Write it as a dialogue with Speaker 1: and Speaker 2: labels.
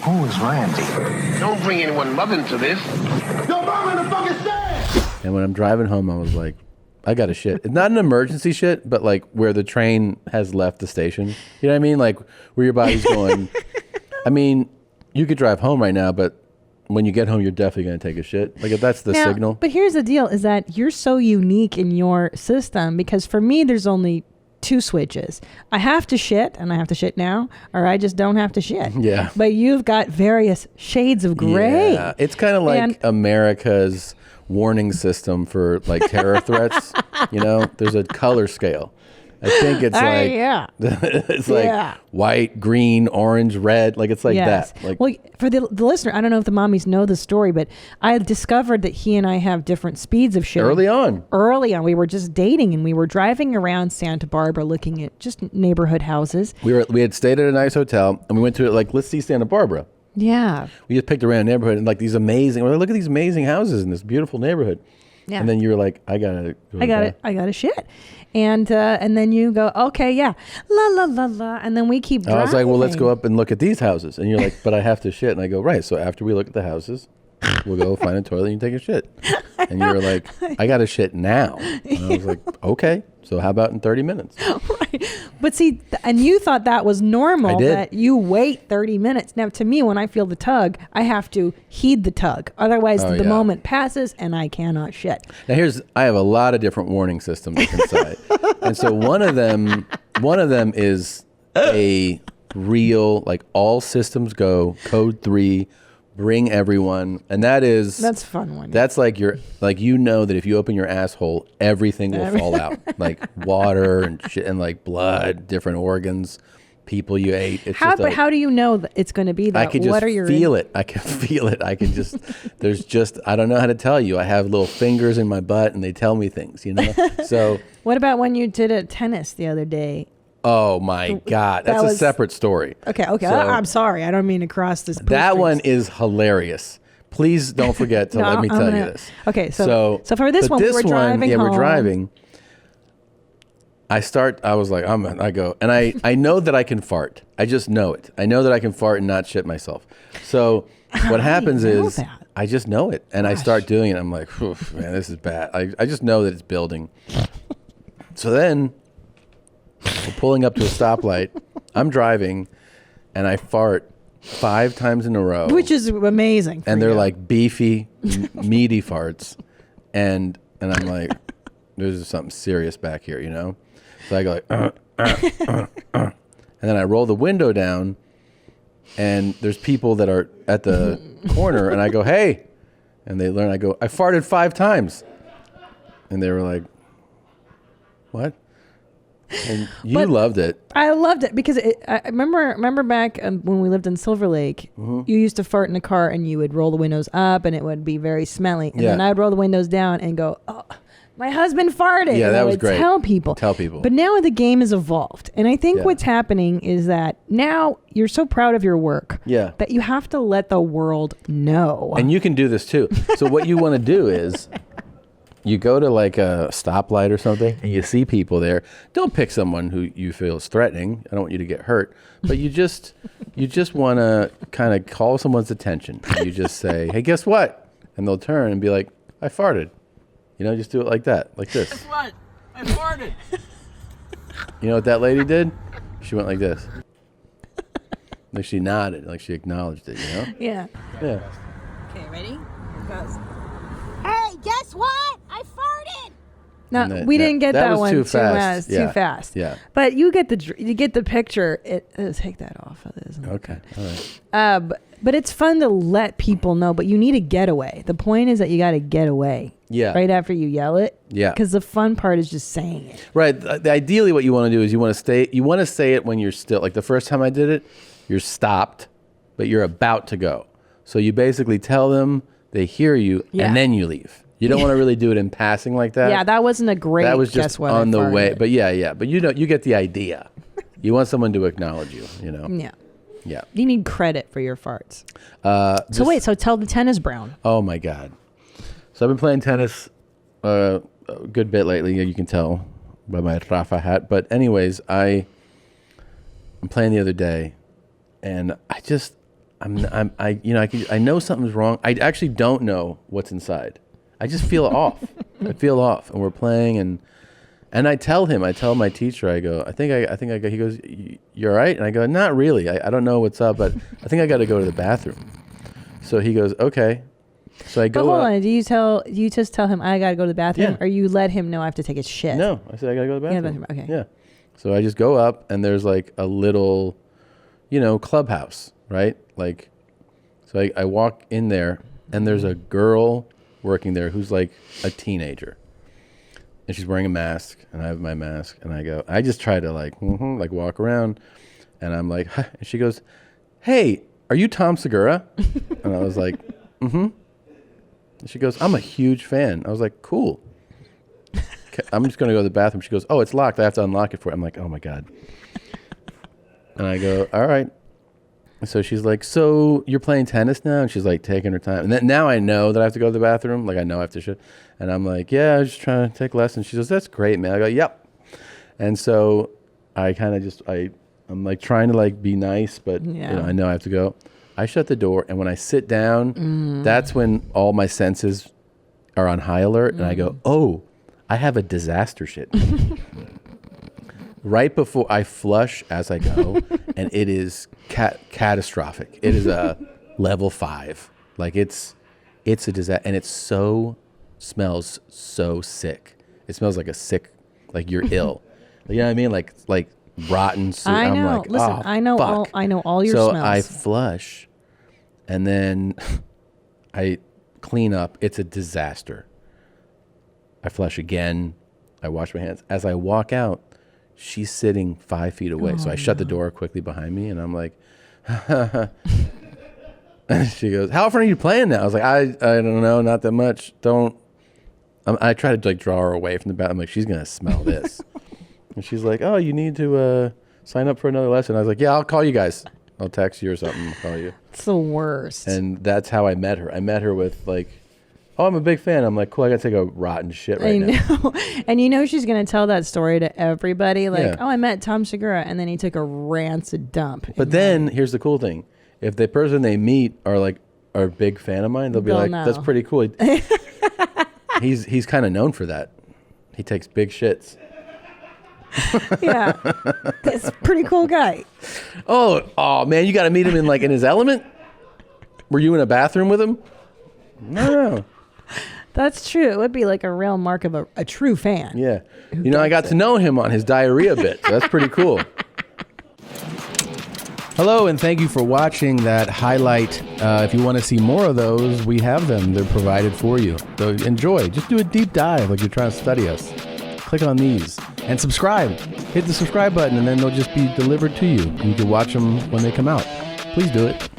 Speaker 1: Who is Randy?
Speaker 2: Don't bring anyone mother into this.
Speaker 1: Yo, mom in the fucking stand!
Speaker 3: And when I'm driving home, I was like, I got to shit. It's not an emergency shit, but like where the train has left the station. You know what I mean? Like where your body's going. I mean, you could drive home right now, but when you get home, you're definitely going to take a shit. Like if that's the signal.
Speaker 4: But here's the deal is that you're so unique in your system because for me, there's only two switches. I have to shit and I have to shit now, or I just don't have to shit.
Speaker 3: Yeah.
Speaker 4: But you've got various shades of gray.
Speaker 3: Yeah. It's kind of like America's warning system for like terror threats. You know, there's a color scale. I think it's like it's like white, green, orange, red. Like it's like that. Like,
Speaker 4: well, for the listener, I don't know if the mommies know the story, but I discovered that he and I have different speeds of shit.
Speaker 3: Early on,
Speaker 4: we were just dating and we were driving around Santa Barbara looking at just neighborhood houses.
Speaker 3: We had stayed at a nice hotel and we went to like, let's see Santa Barbara.
Speaker 4: Yeah.
Speaker 3: We just picked a random neighborhood and like these amazing. We're like, look at these amazing houses in this beautiful neighborhood. Yeah. And then you were like, I gotta shit.
Speaker 4: And then you go, okay, yeah, la la la la, and then we keep driving.
Speaker 3: I was like, well, let's go up and look at these houses. And you're like, but I have to shit. And I go, right. So after we look at the houses, we'll go find a toilet and you take a shit. And you were like, I got to shit now. And I was like, okay. So how about in 30 minutes?
Speaker 4: Right. But see, and you thought that was normal, that you wait 30 minutes. Now, to me, when I feel the tug, I have to heed the tug. Otherwise, the moment passes and I cannot shit.
Speaker 3: Now, I have a lot of different warning systems inside. And so one of them is a real, like all systems go, code 3, bring everyone, and that's
Speaker 4: a fun one.
Speaker 3: That's like you know that if you open your asshole, everything will fall out, like water and shit and like blood, different organs, people you ate. It's
Speaker 4: how do you know that it's going to be that?
Speaker 3: I can just feel it. I can feel it. I can just. I don't know how to tell you. I have little fingers in my butt, and they tell me things. You know. So.
Speaker 4: What about when you did a tennis the other day?
Speaker 3: Oh my God, that's a separate story.
Speaker 4: Okay. So, I'm sorry, I don't mean to cross this.
Speaker 3: That one is hilarious. Please don't forget to let me tell you this.
Speaker 4: Okay, so for this one, we're driving home.
Speaker 3: We're driving. I was like, I go, and I know that I can fart. I just know it. I know that I can fart and not shit myself. So what happens is I just know it, and I start doing it. I'm like, man, this is bad. I just know that it's building. So then. We're pulling up to a stoplight. I'm driving, and I fart 5 times in a row,
Speaker 4: which is amazing.
Speaker 3: And they're like beefy, meaty farts, and I'm like, "There's something serious back here," you know. So I go like, and then I roll the window down, and there's people that are at the corner, and I go, "Hey," and they learn. I go, "I farted 5 times," and they were like, "What?" And you loved it.
Speaker 4: I loved it because I remember back when we lived in Silver Lake, you used to fart in the car and you would roll the windows up and it would be very smelly. And then I would roll the windows down and go, oh, my husband farted.
Speaker 3: Yeah, that was great.
Speaker 4: Tell people. But now the game has evolved. And I think what's happening is that now you're so proud of your work that you have to let the world know.
Speaker 3: And you can do this too. So what you want to do is... You go to like a stoplight or something and you see people there. Don't pick someone who you feel is threatening. I don't want you to get hurt. But you just want to kind of call someone's attention. You just say, hey, guess what? And they'll turn and be like, I farted. You know, just do it like that, like this.
Speaker 5: Guess what? I farted.
Speaker 3: You know what that lady did? She went like this. Like she nodded, like she acknowledged it, you know?
Speaker 4: Yeah.
Speaker 3: Yeah.
Speaker 5: Okay, ready? Here it goes.
Speaker 6: Hey, guess what? I farted.
Speaker 4: No, we didn't get that one too fast.
Speaker 3: Yeah.
Speaker 4: Too fast.
Speaker 3: Yeah.
Speaker 4: But you get the picture. Take that off of this.
Speaker 3: Okay. All right.
Speaker 4: But it's fun to let people know. But you need a getaway. The point is that you got to get away.
Speaker 3: Yeah.
Speaker 4: Right after you yell it.
Speaker 3: Yeah.
Speaker 4: Because the fun part is just saying it.
Speaker 3: Right. Ideally, what you want to do is you want to say it when you're still, like the first time I did it, you're stopped, but you're about to go. So you basically tell them, they hear you, and then you leave. You don't want to really do it in passing like that.
Speaker 4: Yeah, that wasn't a great.
Speaker 3: That was just
Speaker 4: guess what
Speaker 3: on the
Speaker 4: farted.
Speaker 3: way. But yeah. But you get the idea. You want someone to acknowledge you. You know.
Speaker 4: Yeah.
Speaker 3: Yeah.
Speaker 4: You need credit for your farts. So tell the tennis brown.
Speaker 3: Oh my God. So I've been playing tennis a good bit lately. You can tell by my Rafa hat. But anyways, I'm playing the other day, and I know something's wrong. I actually don't know what's inside. I just feel off. I feel off, and we're playing, and I tell my teacher, I go, I think I go. He goes, "You're right," and I go, "Not really. I don't know what's up, but I think I got to go to the bathroom." So he goes, "Okay." So I go.
Speaker 4: But hold
Speaker 3: up.
Speaker 4: on. Do you just tell him I gotta go to the bathroom,
Speaker 3: Yeah.
Speaker 4: or you let him know I have to take a shit?
Speaker 3: No, I said I gotta go to the
Speaker 4: Yeah,
Speaker 3: bathroom.
Speaker 4: okay.
Speaker 3: Yeah. So I just go up, and there's like a little, clubhouse, right? Like, so I walk in there, and there's a girl working there who's like a teenager, and she's wearing a mask, and I have my mask, and I just try to like walk around, and I'm like, huh, and she goes, "Hey, are you Tom Segura?" And I was like, "Mm-hmm." And she goes, "I'm a huge fan." I was like, "Cool. Okay, I'm just going to go to the bathroom." She goes, "Oh, it's locked. I have to unlock it for you." I'm like, "Oh my God." And I go, "All right." So she's like, "So you're playing tennis now?" And she's like taking her time. And then now I know that I have to go to the bathroom. Like I know I have to shit. And I'm like, "Yeah, I was just trying to take lessons." She goes, "That's great, man." I go, "Yep." And so I kind of I'm like trying to like be nice, but I know I have to go. I shut the door, and when I sit down, that's when all my senses are on high alert, and I go, "Oh, I have a disaster shit." Right before I flush as I go, and it is catastrophic. It is a level 5. Like it's a disaster, and it smells so sick. It smells like like you're ill. You know what I mean? Like rotten soup.
Speaker 4: I know.
Speaker 3: I'm like,
Speaker 4: Listen,
Speaker 3: oh,
Speaker 4: I know
Speaker 3: fuck.
Speaker 4: I know all your
Speaker 3: so
Speaker 4: smells.
Speaker 3: I flush, and then I clean up. It's a disaster. I flush again. I wash my hands. As I walk out, she's sitting 5 feet away. So I shut the door quickly behind me, and I'm like, and she goes, "How often are you playing now?" I was like, I don't know, not that much. I try to like draw her away from the bathroom. I'm like, she's going to smell this. And she's like, "Oh, you need to sign up for another lesson." I was like, "Yeah, I'll call you guys. I'll text you or something. I'll call you."
Speaker 4: It's the worst.
Speaker 3: And that's how I met her. I met her with like, "Oh, I'm a big fan." I'm like, "Cool, I got to take a rotten shit right now."
Speaker 4: I know. And she's going to tell that story to everybody. Like,
Speaker 3: Yeah.
Speaker 4: "Oh, I met Tom Segura," and then he took a rancid dump.
Speaker 3: But then here's the cool thing. If the person they meet are a big fan of mine, they'll be like,
Speaker 4: know.
Speaker 3: "That's pretty cool." He's kind of known for that. He takes big shits.
Speaker 4: Yeah. That's a pretty cool guy.
Speaker 3: Oh man, you got to meet him in his element? Were you in a bathroom with him? No.
Speaker 4: That's true. It would be like a real mark of a true fan.
Speaker 3: Yeah. I got to know him on his diarrhea bit. So that's pretty cool. Hello, and thank you for watching that highlight. If you want to see more of those, we have them. They're provided for you. So enjoy. Just do a deep dive like you're trying to study us. Click on these and subscribe. Hit the subscribe button, and then they'll just be delivered to you. You can watch them when they come out. Please do it.